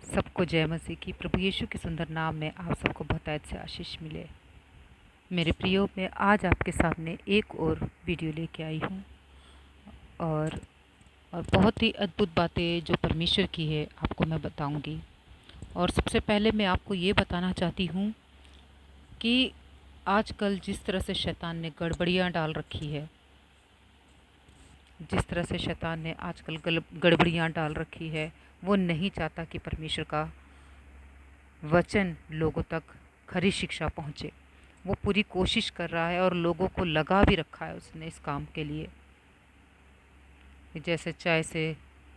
सबको जय मसीह की। प्रभु यीशु के सुंदर नाम में आप सबको बहुतायत से आशीष मिले। मेरे प्रियो, मैं आज आपके सामने एक और वीडियो लेके आई हूँ और बहुत ही अद्भुत बातें जो परमेश्वर की है आपको मैं बताऊंगी। और सबसे पहले मैं आपको ये बताना चाहती हूँ कि आजकल जिस तरह से शैतान ने गड़बड़ियाँ डाल रखी है, जिस तरह से शैतान ने आजकल गड़बड़ियाँ डाल रखी है, वो नहीं चाहता कि परमेश्वर का वचन लोगों तक खरी शिक्षा पहुँचे। वो पूरी कोशिश कर रहा है और लोगों को लगा भी रखा है उसने इस काम के लिए। जैसे चाय से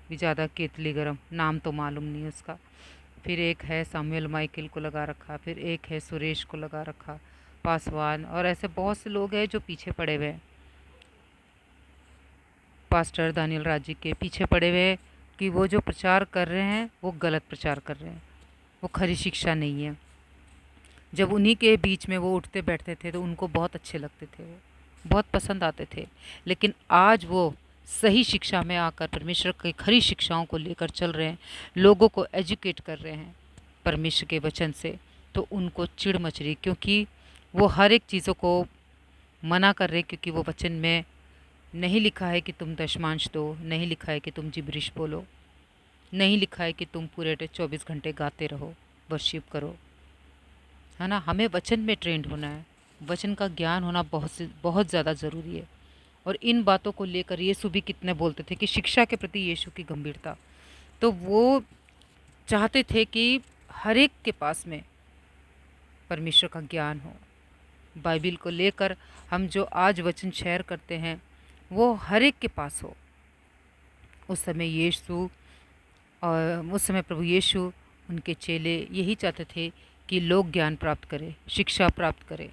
भी ज़्यादा केतली गरम, नाम तो मालूम नहीं उसका। फिर एक है सामुएल माइकल को लगा रखा, फिर एक है सुरेश को लगा रखा, पासवान, और ऐसे बहुत से लोग हैं जो पीछे पड़े हुए हैं। पास्टर दानियल राज जी के पीछे पड़े हुए हैं कि वो जो प्रचार कर रहे हैं वो गलत प्रचार कर रहे हैं, वो खरी शिक्षा नहीं है। जब उन्हीं के बीच में वो उठते बैठते थे तो उनको बहुत अच्छे लगते थे, वो बहुत पसंद आते थे। लेकिन आज वो सही शिक्षा में आकर परमेश्वर की खरी शिक्षाओं को लेकर चल रहे हैं, लोगों को एजुकेट कर रहे हैं परमेश्वर के वचन से, तो उनको चिढ़ मच रही, क्योंकि वो हर एक चीज़ों को मना कर रहे, क्योंकि वो वचन में नहीं लिखा है कि तुम दशमांश दो, नहीं लिखा है कि तुम जिब्रिश बोलो, नहीं लिखा है कि तुम पूरे 24 घंटे गाते रहो, वर्शिप करो, है ना। हमें वचन में ट्रेंड होना है, वचन का ज्ञान होना बहुत ज़्यादा ज़रूरी है। और इन बातों को लेकर यीशु भी कितने बोलते थे कि शिक्षा के प्रति यीशु की गंभीरता, तो वो चाहते थे कि हर एक के पास में परमेश्वर का ज्ञान हो। बाइबिल को लेकर हम जो आज वचन शेयर करते हैं वो हर एक के पास हो। उस समय यीशु और उस समय प्रभु यीशु, उनके चेले यही चाहते थे कि लोग ज्ञान प्राप्त करें, शिक्षा प्राप्त करें,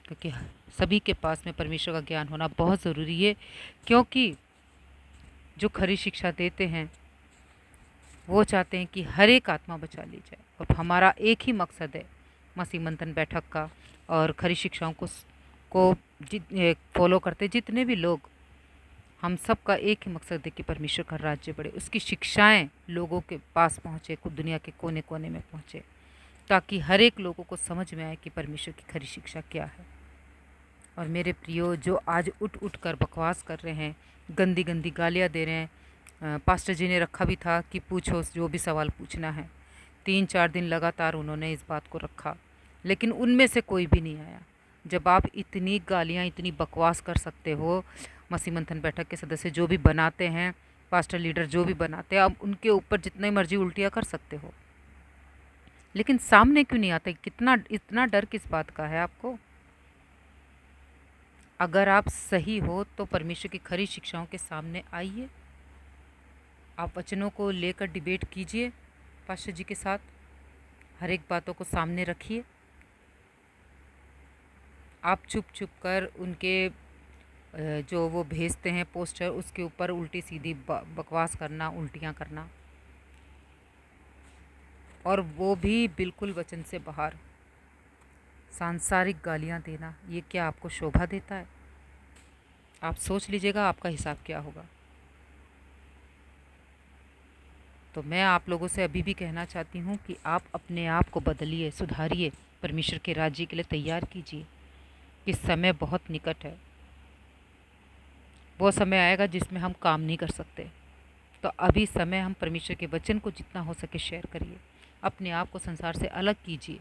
क्योंकि सभी के पास में परमेश्वर का ज्ञान होना बहुत ज़रूरी है। क्योंकि जो खरी शिक्षा देते हैं वो चाहते हैं कि हर एक आत्मा बचा ली जाए। और हमारा एक ही मकसद है मसीह मंथन बैठक का और खरी शिक्षाओं को फॉलो करते जितने भी लोग, हम सब का एक ही मकसद है कि परमेश्वर का राज्य बढ़े, उसकी शिक्षाएं लोगों के पास पहुँचे, दुनिया के कोने कोने में पहुँचे, ताकि हर एक लोगों को समझ में आए कि परमेश्वर की खरी शिक्षा क्या है। और मेरे प्रियो, जो आज उठ उठ कर बकवास कर रहे हैं, गंदी गंदी गालियाँ दे रहे हैं, पास्टर जी ने रखा भी था कि पूछो जो भी सवाल पूछना है। 3-4 दिन लगातार उन्होंने इस बात को रखा, लेकिन उनमें से कोई भी नहीं आया। जब आप इतनी गालियाँ, इतनी बकवास कर सकते हो, मसीह मंथन बैठक के सदस्य जो भी बनाते हैं, पास्टर लीडर जो भी बनाते हैं, आप उनके ऊपर जितनी मर्जी उल्टियाँ कर सकते हो, लेकिन सामने क्यों नहीं आते? कितना इतना डर किस बात का है आपको? अगर आप सही हो तो परमेश्वर की खरी शिक्षाओं के सामने आइए, आप वचनों को लेकर डिबेट कीजिए पास्टर जी के साथ, हर एक बातों को सामने रखिए। आप चुप चुप कर उनके जो वो भेजते हैं पोस्टर, उसके ऊपर उल्टी सीधी बकवास करना, उल्टियाँ करना, और वो भी बिल्कुल वचन से बाहर सांसारिक गालियाँ देना, ये क्या आपको शोभा देता है? आप सोच लीजिएगा आपका हिसाब क्या होगा। तो मैं आप लोगों से अभी भी कहना चाहती हूँ कि आप अपने आप को बदलिए, सुधारिए, परमेश्वर के राज्य के लिए तैयार कीजिए कि समय बहुत निकट है। वो समय आएगा जिसमें हम काम नहीं कर सकते, तो अभी समय, हम परमेश्वर के वचन को जितना हो सके शेयर करिए, अपने आप को संसार से अलग कीजिए,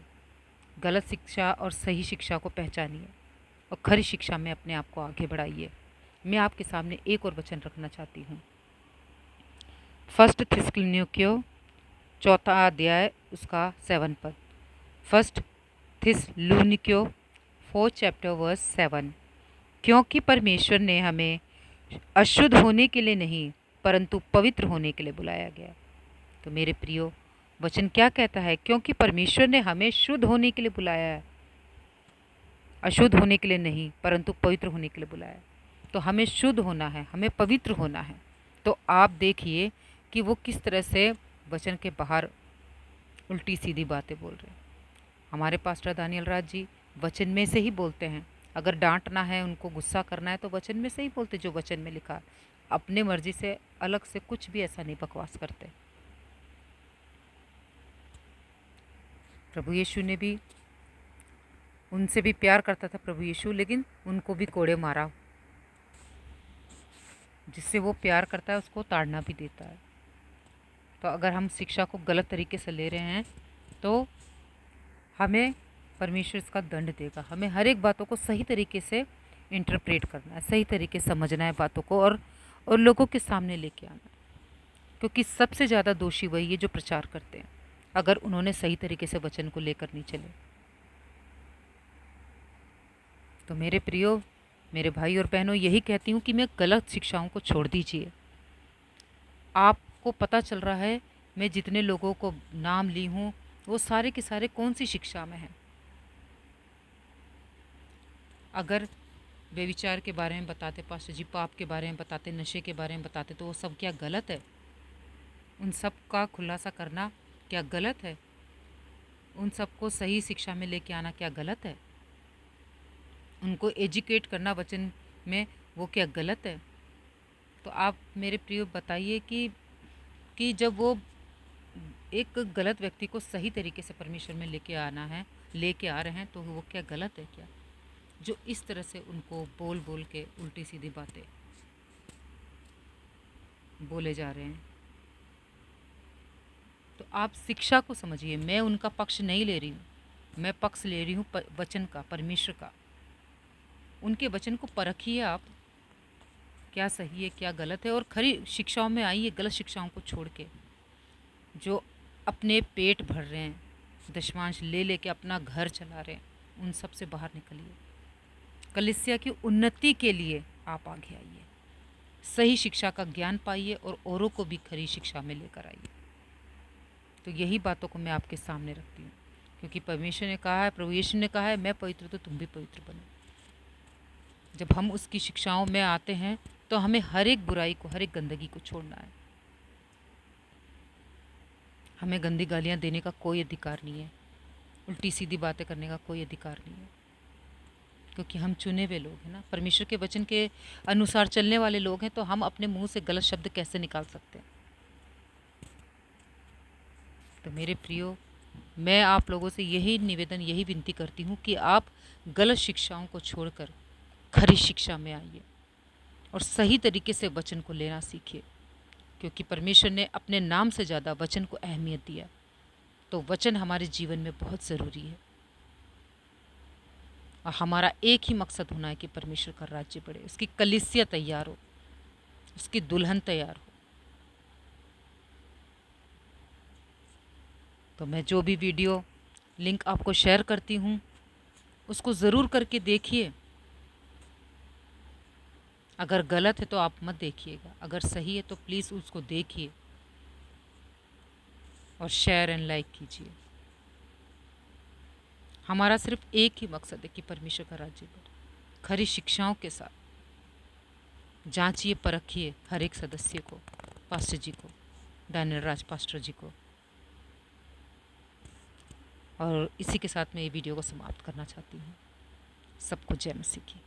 गलत शिक्षा और सही शिक्षा को पहचानिए और खरी शिक्षा में अपने आप को आगे बढ़ाइए। मैं आपके सामने एक और वचन रखना चाहती हूँ, 1 थिस्सलुनीकियों 4 अध्याय उसका 7 पद। 1 थिस्सलुनीकियों 4 चैप्टर वर्स 7। क्योंकि परमेश्वर ने हमें अशुद्ध होने के लिए नहीं परंतु पवित्र होने के लिए बुलाया गया। तो मेरे प्रियो, वचन क्या कहता है? क्योंकि परमेश्वर ने हमें शुद्ध होने के लिए बुलाया है, अशुद्ध होने के लिए नहीं परंतु पवित्र होने के लिए बुलाया है। तो हमें शुद्ध होना है, हमें पवित्र होना है। तो आप देखिए कि वो किस तरह से वचन के बाहर उल्टी सीधी बातें बोल रहे हैं। हमारे पास्टर दानियल राज जी वचन में से ही बोलते हैं। अगर डांटना है, उनको गुस्सा करना है, तो वचन में से ही बोलते, जो वचन में लिखा। अपने मर्जी से अलग से कुछ भी ऐसा नहीं बकवास करते। प्रभु यीशु ने भी उनसे भी प्यार करता था प्रभु यीशु, लेकिन उनको भी कोड़े मारा। जिससे वो प्यार करता है उसको ताड़ना भी देता है। तो अगर हम शिक्षा को गलत तरीके से ले रहे हैं तो हमें परमेश्वर इसका दंड देगा। हमें हर एक बातों को सही तरीके से इंटरप्रेट करना है, सही तरीके से समझना है बातों को, और लोगों के सामने लेके आना है। क्योंकि सबसे ज़्यादा दोषी वही है जो प्रचार करते हैं, अगर उन्होंने सही तरीके से वचन को लेकर नहीं चले। तो मेरे प्रियो, मेरे भाई और बहनों, यही कहती हूँ कि मैं गलत शिक्षाओं को छोड़ दीजिए। आपको पता चल रहा है मैं जितने लोगों को नाम ली हूँ वो सारे के सारे कौन सी शिक्षा में हैं। अगर व्यभिचार के बारे में बताते पास्टर जी, पाप के बारे में बताते, नशे के बारे में बताते, तो वो सब क्या गलत है? उन सब का खुलासा करना क्या गलत है? उन सबको सही शिक्षा में लेके आना क्या गलत है? उनको एजुकेट करना वचन में वो क्या गलत है? तो आप मेरे प्रिय बताइए कि जब वो एक गलत व्यक्ति को सही तरीके से परमेश्वर में लेके आ रहे हैं तो वो क्या गलत है क्या? जो इस तरह से उनको बोल बोल के उल्टी सीधी बातें बोले जा रहे हैं। तो आप शिक्षा को समझिए। मैं उनका पक्ष नहीं ले रही हूँ, मैं पक्ष ले रही हूँ वचन का, परमेश्वर का। उनके वचन को परखिए आप, क्या सही है क्या गलत है, और खरी शिक्षाओं में आइए। गलत शिक्षाओं को छोड़ के जो अपने पेट भर रहे हैं, दशमांश ले लेके अपना घर चला रहे हैं, उन सब से बाहर निकलिए। कलीसिया की उन्नति के लिए आप आगे आइए, सही शिक्षा का ज्ञान पाइए और औरों को भी खरी शिक्षा में लेकर आइए। तो यही बातों को मैं आपके सामने रखती हूँ, क्योंकि परमेश्वर ने कहा है, प्रभु यीशु ने कहा है, मैं पवित्र तो तुम भी पवित्र बनो। जब हम उसकी शिक्षाओं में आते हैं तो हमें हर एक बुराई को, हर एक गंदगी को छोड़ना है। हमें गंदी गालियाँ देने का कोई अधिकार नहीं है, उल्टी सीधी बातें करने का कोई अधिकार नहीं है, क्योंकि हम चुने हुए लोग हैं ना, परमेश्वर के वचन के अनुसार चलने वाले लोग हैं। तो हम अपने मुंह से गलत शब्द कैसे निकाल सकते हैं? तो मेरे प्रियो, मैं आप लोगों से यही निवेदन, यही विनती करती हूँ कि आप गलत शिक्षाओं को छोड़कर खरी शिक्षा में आइए और सही तरीके से वचन को लेना सीखिए, क्योंकि परमेश्वर ने अपने नाम से ज़्यादा वचन को अहमियत दिया। तो वचन हमारे जीवन में बहुत ज़रूरी है, और हमारा एक ही मकसद होना है कि परमेश्वर का राज्य बढ़े, उसकी कलीसिया तैयार हो, उसकी दुल्हन तैयार हो। तो मैं जो भी वीडियो लिंक आपको शेयर करती हूँ उसको ज़रूर करके देखिए। अगर गलत है तो आप मत देखिएगा, अगर सही है तो प्लीज़ उसको देखिए और शेयर एंड लाइक कीजिए। हमारा सिर्फ एक ही मकसद है कि परमेश्वर का राज्य बढ़े, खरी शिक्षाओं के साथ। जांचिए, परखिए हर एक सदस्य को, पास्टर जी को, डैनियल राज पास्टर जी को। और इसी के साथ मैं ये वीडियो को समाप्त करना चाहती हूँ। सबको जय मसीह की।